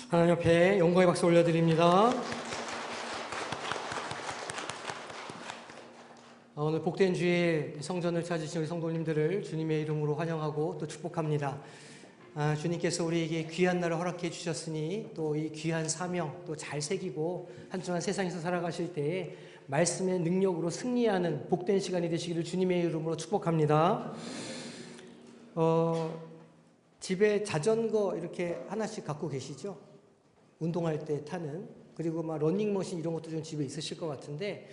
하나님 앞에 영광의 박수 올려드립니다. 오늘 복된 주일 성전을 찾으신 우리 성도님들을 주님의 이름으로 환영하고 또 축복합니다. 주님께서 우리에게 귀한 날을 허락해 주셨으니 또 이 귀한 사명 또 잘 새기고 한 주간 세상에서 살아가실 때에 말씀의 능력으로 승리하는 복된 시간이 되시기를 주님의 이름으로 축복합니다. 집에 자전거 이렇게 하나씩 갖고 계시죠? 운동할 때 타는. 그리고 막 러닝머신 이런 것도 좀 집에 있으실 것 같은데,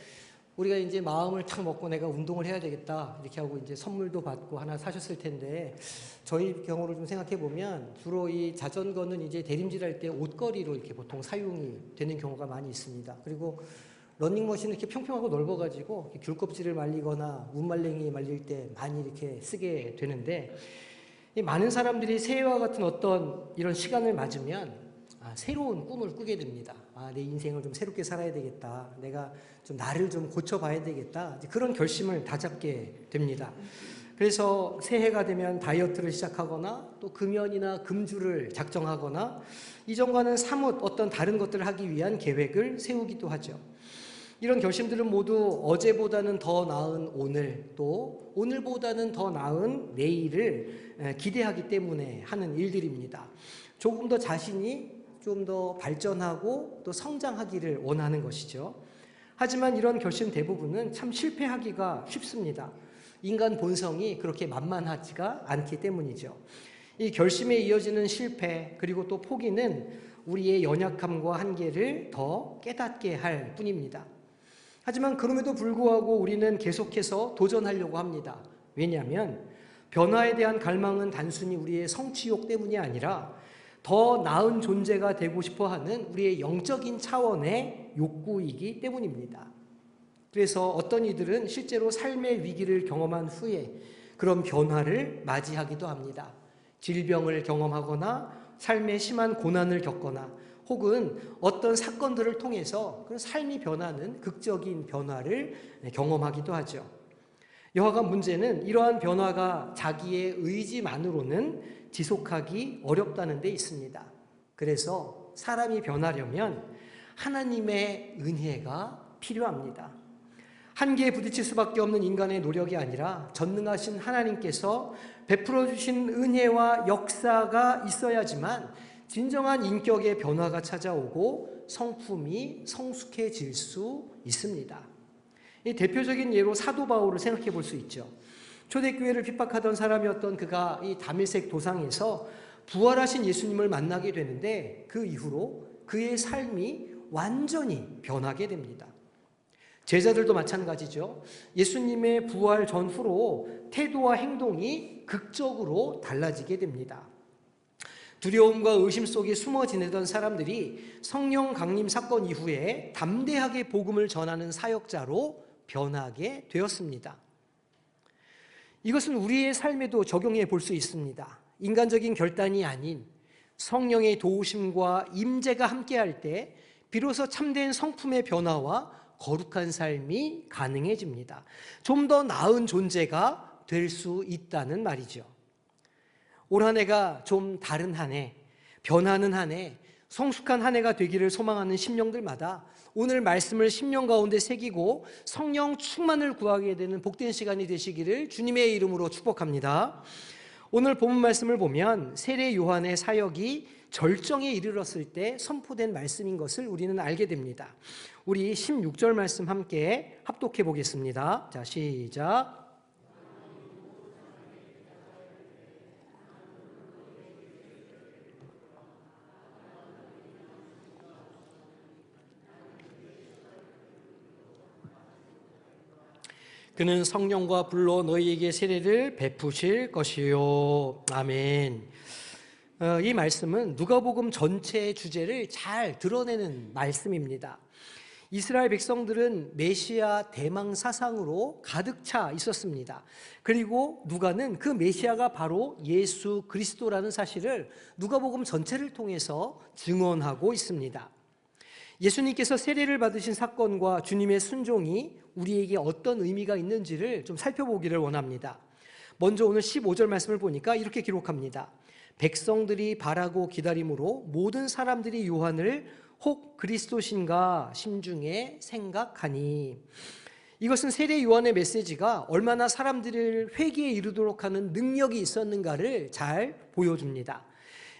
우리가 이제 마음을 탁 먹고 내가 운동을 해야 되겠다 이렇게 하고 이제 선물도 받고 하나 사셨을 텐데, 저희 경우를 좀 생각해 보면 주로 이 자전거는 이제 대림질할 때 옷걸이로 이렇게 보통 사용이 되는 경우가 많이 있습니다. 그리고 러닝머신은 이렇게 평평하고 넓어가지고 귤껍질을 말리거나 운말랭이 말릴 때 많이 이렇게 쓰게 되는데, 이 많은 사람들이 새해와 같은 어떤 이런 시간을 맞으면 새로운 꿈을 꾸게 됩니다. 내 인생을 좀 새롭게 살아야 되겠다. 내가 좀 나를 좀 고쳐봐야 되겠다. 그런 결심을 다잡게 됩니다. 그래서 새해가 되면 다이어트를 시작하거나 또 금연이나 금주를 작정하거나 이전과는 사뭇 어떤 다른 것들을 하기 위한 계획을 세우기도 하죠. 이런 결심들은 모두 어제보다는 더 나은 오늘, 또 오늘보다는 더 나은 내일을 기대하기 때문에 하는 일들입니다. 조금 더 자신이 좀 더 발전하고 또 성장하기를 원하는 것이죠. 하지만 이런 결심 대부분은 참 실패하기가 쉽습니다. 인간 본성이 그렇게 만만하지가 않기 때문이죠. 이 결심에 이어지는 실패 그리고 또 포기는 우리의 연약함과 한계를 더 깨닫게 할 뿐입니다. 하지만 그럼에도 불구하고 우리는 계속해서 도전하려고 합니다. 왜냐하면 변화에 대한 갈망은 단순히 우리의 성취욕 때문이 아니라 더 나은 존재가 되고 싶어하는 우리의 영적인 차원의 욕구이기 때문입니다. 그래서 어떤 이들은 실제로 삶의 위기를 경험한 후에 그런 변화를 맞이하기도 합니다. 질병을 경험하거나 삶의 심한 고난을 겪거나 혹은 어떤 사건들을 통해서 그 삶이 변하는 극적인 변화를 경험하기도 하죠. 여하간 문제는 이러한 변화가 자기의 의지만으로는 지속하기 어렵다는 데 있습니다. 그래서 사람이 변하려면 하나님의 은혜가 필요합니다. 한계에 부딪힐 수밖에 없는 인간의 노력이 아니라 전능하신 하나님께서 베풀어 주신 은혜와 역사가 있어야지만 진정한 인격의 변화가 찾아오고 성품이 성숙해질 수 있습니다. 이 대표적인 예로 사도 바울을 생각해 볼 수 있죠. 초대교회를 핍박하던 사람이었던 그가 이 다메섹 도상에서 부활하신 예수님을 만나게 되는데, 그 이후로 그의 삶이 완전히 변하게 됩니다. 제자들도 마찬가지죠. 예수님의 부활 전후로 태도와 행동이 극적으로 달라지게 됩니다. 두려움과 의심 속에 숨어 지내던 사람들이 성령 강림 사건 이후에 담대하게 복음을 전하는 사역자로 변하게 되었습니다. 이것은 우리의 삶에도 적용해 볼 수 있습니다. 인간적인 결단이 아닌 성령의 도우심과 임재가 함께할 때 비로소 참된 성품의 변화와 거룩한 삶이 가능해집니다. 좀 더 나은 존재가 될 수 있다는 말이죠. 올 한 해가 좀 다른 한 해, 변하는 한 해, 성숙한 한 해가 되기를 소망하는 심령들마다 오늘 말씀을 심령 가운데 새기고 성령 충만을 구하게 되는 복된 시간이 되시기를 주님의 이름으로 축복합니다. 오늘 본문 말씀을 보면 세례 요한의 사역이 절정에 이르렀을 때 선포된 말씀인 것을 우리는 알게 됩니다. 우리 16절 말씀 함께 합독해 보겠습니다. 자, 시작. 그는 성령과 불로 너희에게 세례를 베푸실 것이요. 아멘. 이 말씀은 누가복음 전체의 주제를 잘 드러내는 말씀입니다. 이스라엘 백성들은 메시아 대망 사상으로 가득 차 있었습니다. 그리고 누가는 그 메시아가 바로 예수 그리스도라는 사실을 누가복음 전체를 통해서 증언하고 있습니다. 예수님께서 세례를 받으신 사건과 주님의 순종이 우리에게 어떤 의미가 있는지를 좀 살펴보기를 원합니다. 먼저 오늘 15절 말씀을 보니까 이렇게 기록합니다. 백성들이 바라고 기다림으로 모든 사람들이 요한을 혹 그리스도신가 심중에 생각하니. 이것은 세례 요한의 메시지가 얼마나 사람들을 회개에 이르도록 하는 능력이 있었는가를 잘 보여줍니다.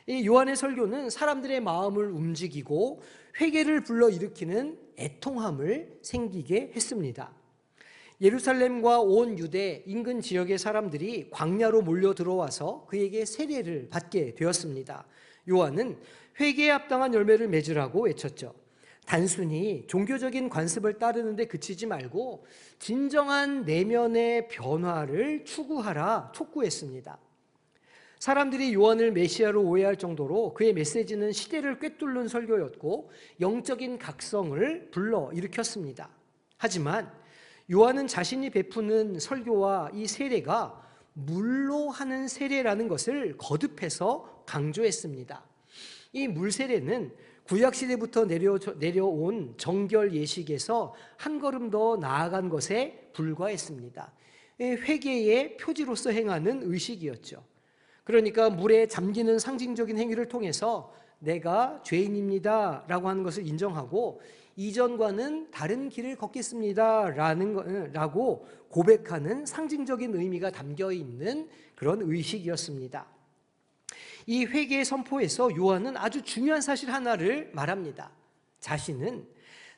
이 요한의 설교는 사람들의 마음을 움직이고 회개를 불러일으키는 애통함을 생기게 했습니다. 예루살렘과 온 유대 인근 지역의 사람들이 광야로 몰려 들어와서 그에게 세례를 받게 되었습니다. 요한은 회개에 합당한 열매를 맺으라고 외쳤죠. 단순히 종교적인 관습을 따르는데 그치지 말고 진정한 내면의 변화를 추구하라 촉구했습니다. 사람들이 요한을 메시아로 오해할 정도로 그의 메시지는 시대를 꿰뚫는 설교였고 영적인 각성을 불러일으켰습니다. 하지만 요한은 자신이 베푸는 설교와 이 세례가 물로 하는 세례라는 것을 거듭해서 강조했습니다. 이 물세례는 구약시대부터 내려온 정결 예식에서 한 걸음 더 나아간 것에 불과했습니다. 회개의 표지로서 행하는 의식이었죠. 그러니까 물에 잠기는 상징적인 행위를 통해서 내가 죄인입니다 라고 하는 것을 인정하고 이전과는 다른 길을 걷겠습니다 라고 고백하는 상징적인 의미가 담겨있는 그런 의식이었습니다. 이 회개의 선포에서 요한은 아주 중요한 사실 하나를 말합니다. 자신은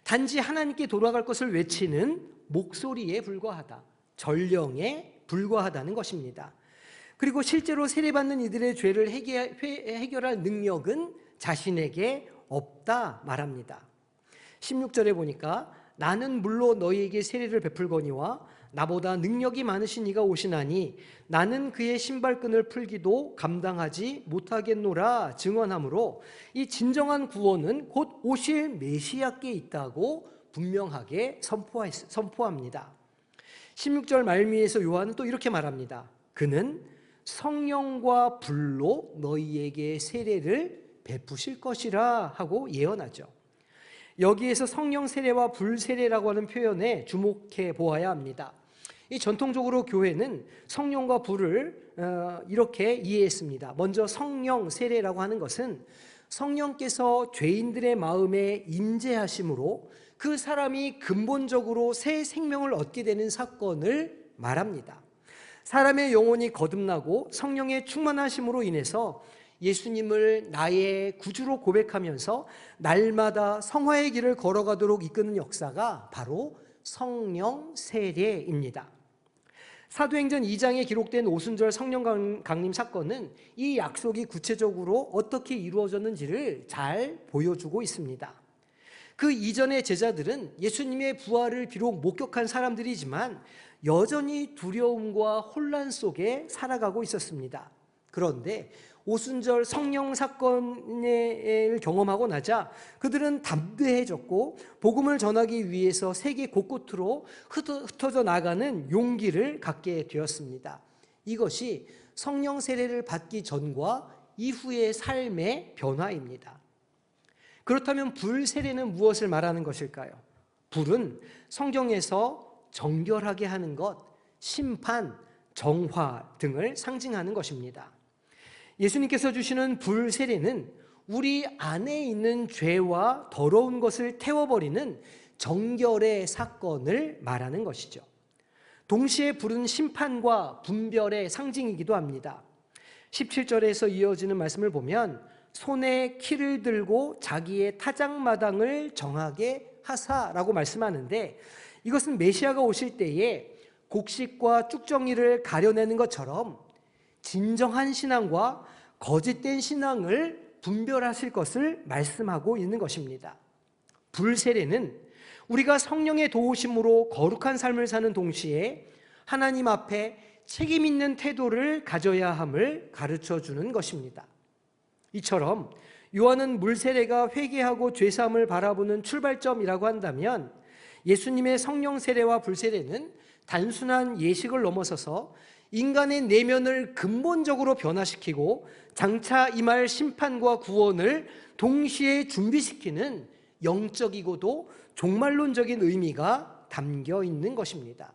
단지 하나님께 돌아갈 것을 외치는 목소리에 불과하다, 전령에 불과하다는 것입니다. 그리고 실제로 세례받는 이들의 죄를 해결할 능력은 자신에게 없다 말합니다. 16절에 보니까 나는 물로 너희에게 세례를 베풀거니와 나보다 능력이 많으신 이가 오시나니 나는 그의 신발끈을 풀기도 감당하지 못하겠노라 증언하므로 이 진정한 구원은 곧 오실 메시아께 있다고 분명하게 선포합니다. 16절 말미에서 요한은 또 이렇게 말합니다. 그는 성령과 불로 너희에게 세례를 베푸실 것이라 하고 예언하죠. 여기에서 성령 세례와 불 세례라고 하는 표현에 주목해 보아야 합니다. 이 전통적으로 교회는 성령과 불을 이렇게 이해했습니다. 먼저 성령 세례라고 하는 것은 성령께서 죄인들의 마음에 임재하심으로 그 사람이 근본적으로 새 생명을 얻게 되는 사건을 말합니다. 사람의 영혼이 거듭나고 성령의 충만하심으로 인해서 예수님을 나의 구주로 고백하면서 날마다 성화의 길을 걸어가도록 이끄는 역사가 바로 성령 세례입니다. 사도행전 2장에 기록된 오순절 성령 강림 사건은 이 약속이 구체적으로 어떻게 이루어졌는지를 잘 보여주고 있습니다. 그 이전의 제자들은 예수님의 부활을 비록 목격한 사람들이지만 여전히 두려움과 혼란 속에 살아가고 있었습니다. 그런데 오순절 성령 사건을 경험하고 나자 그들은 담대해졌고 복음을 전하기 위해서 세계 곳곳으로 흩어져 나가는 용기를 갖게 되었습니다. 이것이 성령 세례를 받기 전과 이후의 삶의 변화입니다. 그렇다면 불 세례는 무엇을 말하는 것일까요? 불은 성경에서 정결하게 하는 것, 심판, 정화 등을 상징하는 것입니다. 예수님께서 주시는 불 세례는 우리 안에 있는 죄와 더러운 것을 태워버리는 정결의 사건을 말하는 것이죠. 동시에 불은 심판과 분별의 상징이기도 합니다. 17절에서 이어지는 말씀을 보면 손에 키를 들고 자기의 타작마당을 정하게 하사라고 말씀하는데 이것은 메시아가 오실 때에 곡식과 쭉정이를 가려내는 것처럼 진정한 신앙과 거짓된 신앙을 분별하실 것을 말씀하고 있는 것입니다. 불세례는 우리가 성령의 도우심으로 거룩한 삶을 사는 동시에 하나님 앞에 책임 있는 태도를 가져야 함을 가르쳐주는 것입니다. 이처럼 요한은 물세례가 회개하고 죄사함을 바라보는 출발점이라고 한다면 예수님의 성령 세례와 불세례는 단순한 예식을 넘어서서 인간의 내면을 근본적으로 변화시키고 장차 임할 심판과 구원을 동시에 준비시키는 영적이고도 종말론적인 의미가 담겨 있는 것입니다.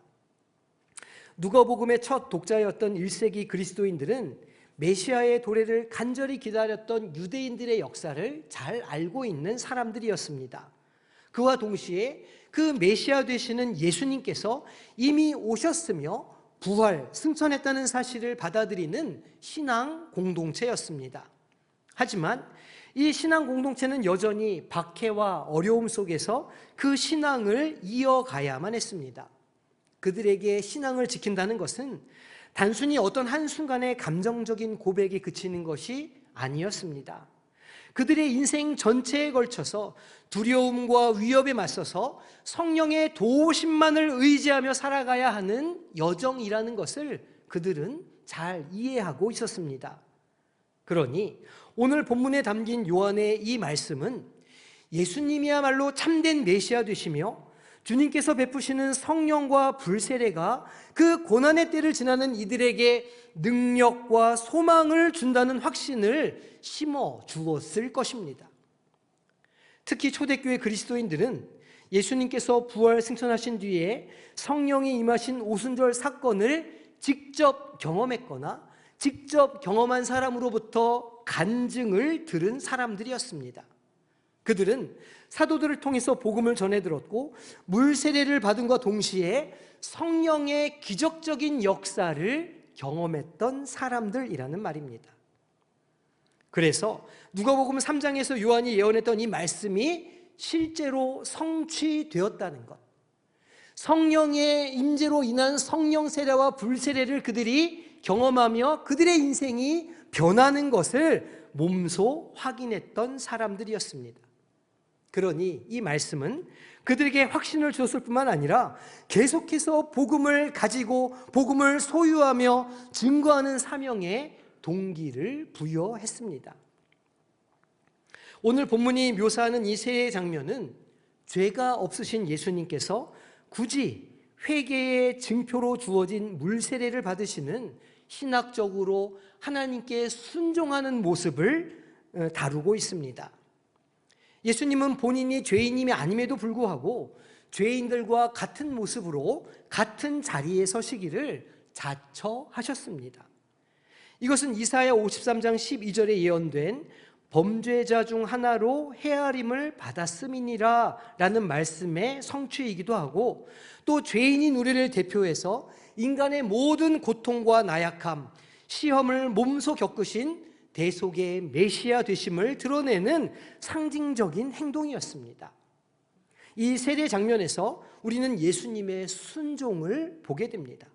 누가복음의 첫 독자였던 1세기 그리스도인들은 메시아의 도래를 간절히 기다렸던 유대인들의 역사를 잘 알고 있는 사람들이었습니다. 그와 동시에 그 메시아 되시는 예수님께서 이미 오셨으며 부활, 승천했다는 사실을 받아들이는 신앙 공동체였습니다. 하지만 이 신앙 공동체는 여전히 박해와 어려움 속에서 그 신앙을 이어가야만 했습니다. 그들에게 신앙을 지킨다는 것은 단순히 어떤 한순간의 감정적인 고백에 그치는 것이 아니었습니다. 그들의 인생 전체에 걸쳐서 두려움과 위협에 맞서서 성령의 도우심만을 의지하며 살아가야 하는 여정이라는 것을 그들은 잘 이해하고 있었습니다. 그러니 오늘 본문에 담긴 요한의 이 말씀은 예수님이야말로 참된 메시아 되시며 주님께서 베푸시는 성령과 불세례가 그 고난의 때를 지나는 이들에게 능력과 소망을 준다는 확신을 심어 주었을 것입니다. 특히 초대교회 그리스도인들은 예수님께서 부활 승천하신 뒤에 성령이 임하신 오순절 사건을 직접 경험했거나 직접 경험한 사람으로부터 간증을 들은 사람들이었습니다. 그들은 사도들을 통해서 복음을 전해 들었고 물 세례를 받은과 동시에 성령의 기적적인 역사를 경험했던 사람들이라는 말입니다. 그래서 누가복음 3장에서 요한이 예언했던 이 말씀이 실제로 성취되었다는 것, 성령의 임재로 인한 성령 세례와 불 세례를 그들이 경험하며 그들의 인생이 변하는 것을 몸소 확인했던 사람들이었습니다. 그러니 이 말씀은 그들에게 확신을 주었을 뿐만 아니라 계속해서 복음을 가지고 복음을 소유하며 증거하는 사명에 동기를 부여했습니다. 오늘 본문이 묘사하는 이 세례 장면은 죄가 없으신 예수님께서 굳이 회개의 증표로 주어진 물 세례를 받으시는 신학적으로 하나님께 순종하는 모습을 다루고 있습니다. 예수님은 본인이 죄인임이 아님에도 불구하고 죄인들과 같은 모습으로 같은 자리에 서시기를 자처하셨습니다. 이것은 이사야 53장 12절에 예언된 범죄자 중 하나로 헤아림을 받았음이니라 라는 말씀의 성취이기도 하고, 또 죄인인 우리를 대표해서 인간의 모든 고통과 나약함, 시험을 몸소 겪으신 대속의 메시아 되심을 드러내는 상징적인 행동이었습니다. 이 세례 장면에서 우리는 예수님의 순종을 보게 됩니다.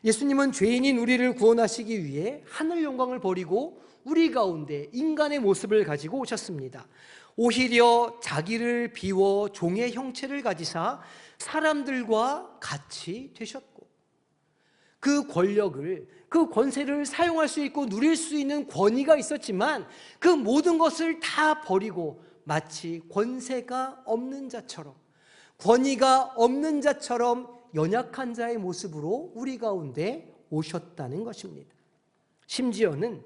예수님은 죄인인 우리를 구원하시기 위해 하늘 영광을 버리고 우리 가운데 인간의 모습을 가지고 오셨습니다. 오히려 자기를 비워 종의 형체를 가지사 사람들과 같이 되셨고, 그 권력을, 그 권세를 사용할 수 있고 누릴 수 있는 권위가 있었지만 그 모든 것을 다 버리고 마치 권세가 없는 자처럼, 권위가 없는 자처럼 연약한 자의 모습으로 우리 가운데 오셨다는 것입니다. 심지어는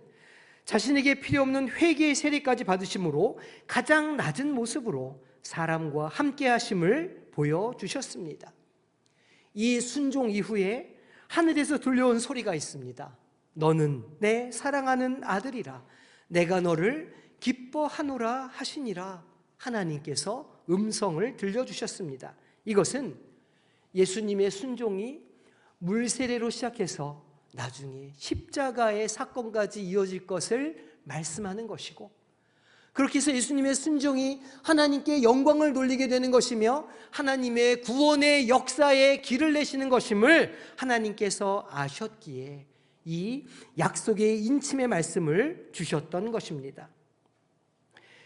자신에게 필요 없는 회개의 세례까지 받으심으로 가장 낮은 모습으로 사람과 함께 하심을 보여주셨습니다. 이 순종 이후에 하늘에서 들려온 소리가 있습니다. 너는 내 사랑하는 아들이라, 내가 너를 기뻐하노라 하시니라. 하나님께서 음성을 들려주셨습니다. 이것은 예수님의 순종이 물세례로 시작해서 나중에 십자가의 사건까지 이어질 것을 말씀하는 것이고, 그렇게 해서 예수님의 순종이 하나님께 영광을 돌리게 되는 것이며 하나님의 구원의 역사에 길을 내시는 것임을 하나님께서 아셨기에 이 약속의 인침의 말씀을 주셨던 것입니다.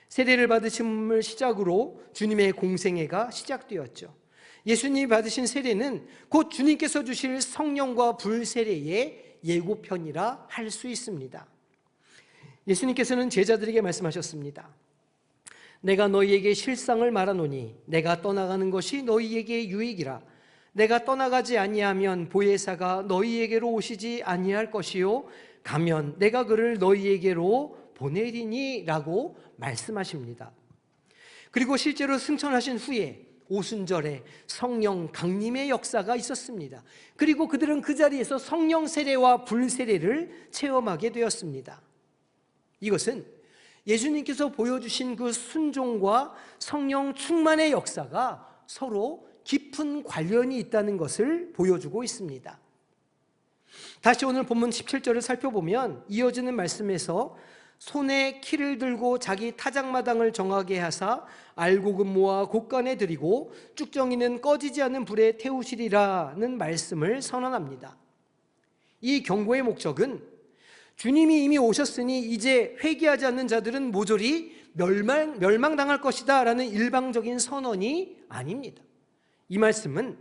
세례를 받으심을 시작으로 주님의 공생애가 시작되었죠. 예수님이 받으신 세례는 곧 주님께서 주실 성령과 불세례의 예고편이라 할 수 있습니다. 예수님께서는 제자들에게 말씀하셨습니다. 내가 너희에게 실상을 말하노니 내가 떠나가는 것이 너희에게 유익이라. 내가 떠나가지 아니하면 보혜사가 너희에게로 오시지 아니할 것이요 가면 내가 그를 너희에게로 보내리니 라고 말씀하십니다. 그리고 실제로 승천하신 후에 오순절에 성령 강림의 역사가 있었습니다. 그리고 그들은 그 자리에서 성령 세례와 불 세례를 체험하게 되었습니다. 이것은 예수님께서 보여주신 그 순종과 성령 충만의 역사가 서로 깊은 관련이 있다는 것을 보여주고 있습니다. 다시 오늘 본문 17절을 살펴보면 이어지는 말씀에서 손에 키를 들고 자기 타작마당을 정하게 하사 알곡은 모아 곳간에 들이고 쭉정이는 꺼지지 않는 불에 태우시리라는 말씀을 선언합니다. 이 경고의 목적은 주님이 이미 오셨으니 이제 회개하지 않는 자들은 모조리 멸망당할 것이다 라는 일방적인 선언이 아닙니다. 이 말씀은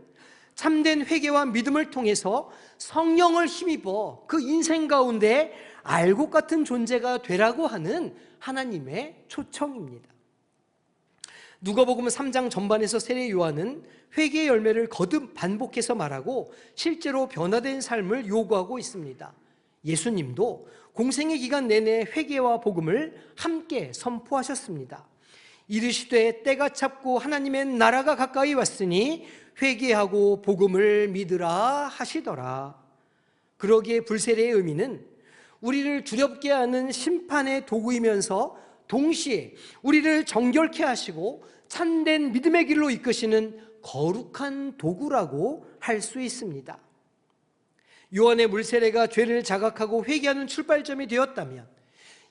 참된 회개와 믿음을 통해서 성령을 힘입어 그 인생 가운데 알곡 같은 존재가 되라고 하는 하나님의 초청입니다. 누가복음 3장 전반에서 세례 요한은 회개의 열매를 거듭 반복해서 말하고 실제로 변화된 삶을 요구하고 있습니다. 예수님도 공생의 기간 내내 회개와 복음을 함께 선포하셨습니다. 이르시되 때가 찼고 하나님의 나라가 가까이 왔으니 회개하고 복음을 믿으라 하시더라. 그러기에 불세례의 의미는 우리를 두렵게 하는 심판의 도구이면서 동시에 우리를 정결케 하시고 참된 믿음의 길로 이끄시는 거룩한 도구라고 할 수 있습니다. 요한의 물세례가 죄를 자각하고 회개하는 출발점이 되었다면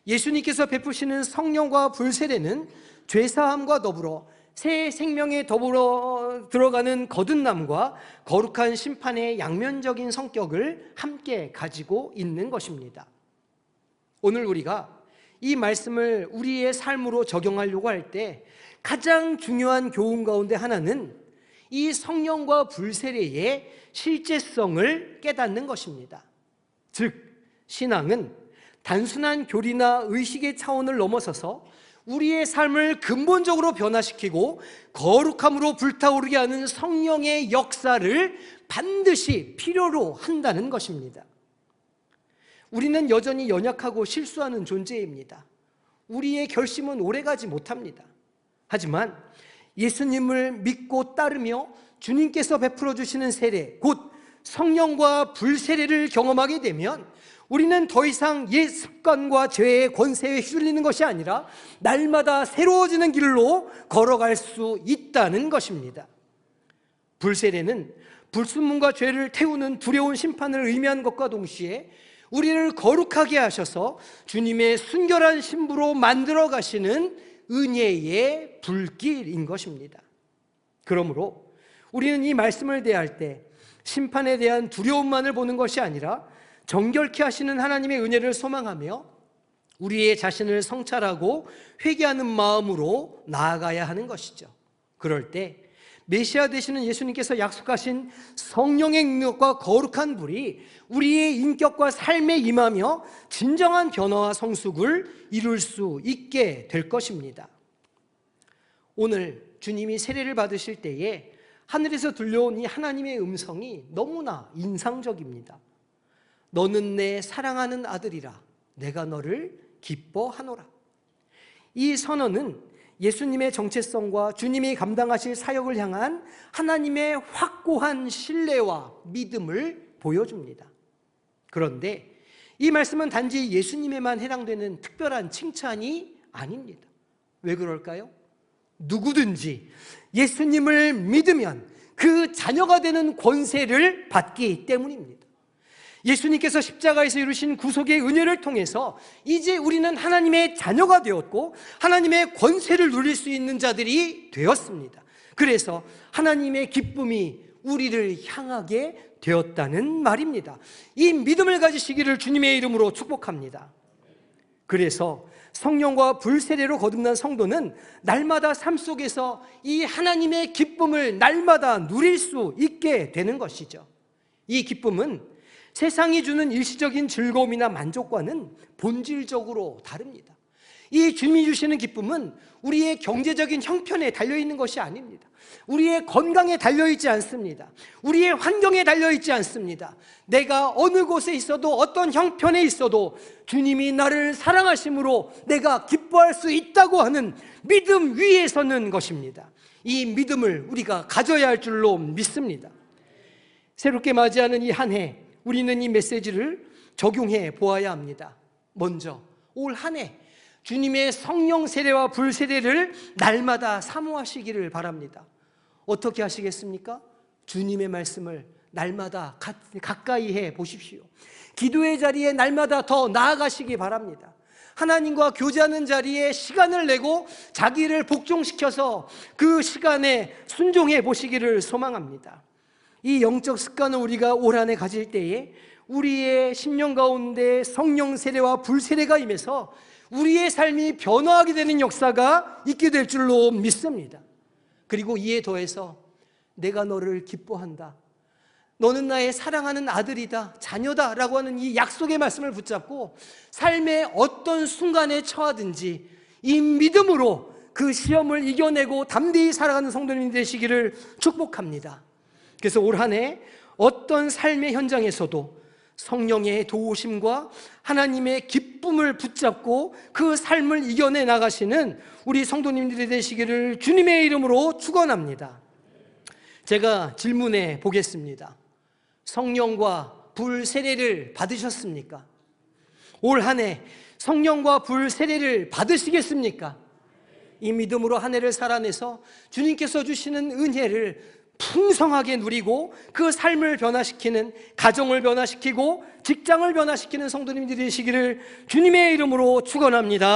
예수님께서 베푸시는 성령과 불세례는 죄사함과 더불어 새 생명에 더불어 들어가는 거듭남과 거룩한 심판의 양면적인 성격을 함께 가지고 있는 것입니다. 오늘 우리가 이 말씀을 우리의 삶으로 적용하려고 할 때 가장 중요한 교훈 가운데 하나는 이 성령과 불세례의 실제성을 깨닫는 것입니다. 즉, 신앙은 단순한 교리나 의식의 차원을 넘어서서 우리의 삶을 근본적으로 변화시키고 거룩함으로 불타오르게 하는 성령의 역사를 반드시 필요로 한다는 것입니다. 우리는 여전히 연약하고 실수하는 존재입니다. 우리의 결심은 오래가지 못합니다. 하지만 예수님을 믿고 따르며 주님께서 베풀어 주시는 세례, 곧 성령과 불세례를 경험하게 되면 우리는 더 이상 옛 습관과 죄의 권세에 휘둘리는 것이 아니라 날마다 새로워지는 길로 걸어갈 수 있다는 것입니다. 불세례는 불순물과 죄를 태우는 두려운 심판을 의미하는 것과 동시에 우리를 거룩하게 하셔서 주님의 순결한 신부로 만들어 가시는 은혜의 불길인 것입니다. 그러므로 우리는 이 말씀을 대할 때 심판에 대한 두려움만을 보는 것이 아니라 정결케 하시는 하나님의 은혜를 소망하며 우리의 자신을 성찰하고 회개하는 마음으로 나아가야 하는 것이죠. 그럴 때 메시아 되시는 예수님께서 약속하신 성령의 능력과 거룩한 불이 우리의 인격과 삶에 임하며 진정한 변화와 성숙을 이룰 수 있게 될 것입니다. 오늘 주님이 세례를 받으실 때에 하늘에서 들려온 이 하나님의 음성이 너무나 인상적입니다. 너는 내 사랑하는 아들이라 내가 너를 기뻐하노라. 이 선언은 예수님의 정체성과 주님이 감당하실 사역을 향한 하나님의 확고한 신뢰와 믿음을 보여줍니다. 그런데 이 말씀은 단지 예수님에만 해당되는 특별한 칭찬이 아닙니다. 왜 그럴까요? 누구든지 예수님을 믿으면 그 자녀가 되는 권세를 받기 때문입니다. 예수님께서 십자가에서 이루신 구속의 은혜를 통해서 이제 우리는 하나님의 자녀가 되었고 하나님의 권세를 누릴 수 있는 자들이 되었습니다. 그래서 하나님의 기쁨이 우리를 향하게 되었다는 말입니다. 이 믿음을 가지시기를 주님의 이름으로 축복합니다. 그래서 성령과 불세례로 거듭난 성도는 날마다 삶 속에서 이 하나님의 기쁨을 날마다 누릴 수 있게 되는 것이죠. 이 기쁨은 세상이 주는 일시적인 즐거움이나 만족과는 본질적으로 다릅니다. 이 주님이 주시는 기쁨은 우리의 경제적인 형편에 달려있는 것이 아닙니다. 우리의 건강에 달려있지 않습니다. 우리의 환경에 달려있지 않습니다. 내가 어느 곳에 있어도 어떤 형편에 있어도 주님이 나를 사랑하심으로 내가 기뻐할 수 있다고 하는 믿음 위에 서는 것입니다. 이 믿음을 우리가 가져야 할 줄로 믿습니다. 새롭게 맞이하는 이 한 해, 우리는 이 메시지를 적용해 보아야 합니다. 먼저 올 한 해 주님의 성령 세례와 불 세례를 날마다 사모하시기를 바랍니다. 어떻게 하시겠습니까? 주님의 말씀을 날마다 가까이 해 보십시오. 기도의 자리에 날마다 더 나아가시기 바랍니다. 하나님과 교제하는 자리에 시간을 내고 자기를 복종시켜서 그 시간에 순종해 보시기를 소망합니다. 이 영적 습관을 우리가 올 한 해 가질 때에 우리의 심령 가운데 성령 세례와 불 세례가 임해서 우리의 삶이 변화하게 되는 역사가 있게 될 줄로 믿습니다. 그리고 이에 더해서 내가 너를 기뻐한다, 너는 나의 사랑하는 아들이다, 자녀다 라고 하는 이 약속의 말씀을 붙잡고 삶의 어떤 순간에 처하든지 이 믿음으로 그 시험을 이겨내고 담대히 살아가는 성도님이 되시기를 축복합니다. 그래서 올 한 해 어떤 삶의 현장에서도 성령의 도우심과 하나님의 기쁨을 붙잡고 그 삶을 이겨내 나가시는 우리 성도님들이 되시기를 주님의 이름으로 축원합니다. 제가 질문해 보겠습니다. 성령과 불 세례를 받으셨습니까? 올 한 해 성령과 불 세례를 받으시겠습니까? 이 믿음으로 한 해를 살아내서 주님께서 주시는 은혜를 풍성하게 누리고 그 삶을 변화시키는, 가정을 변화시키고 직장을 변화시키는 성도님들이 되시기를 주님의 이름으로 축원합니다.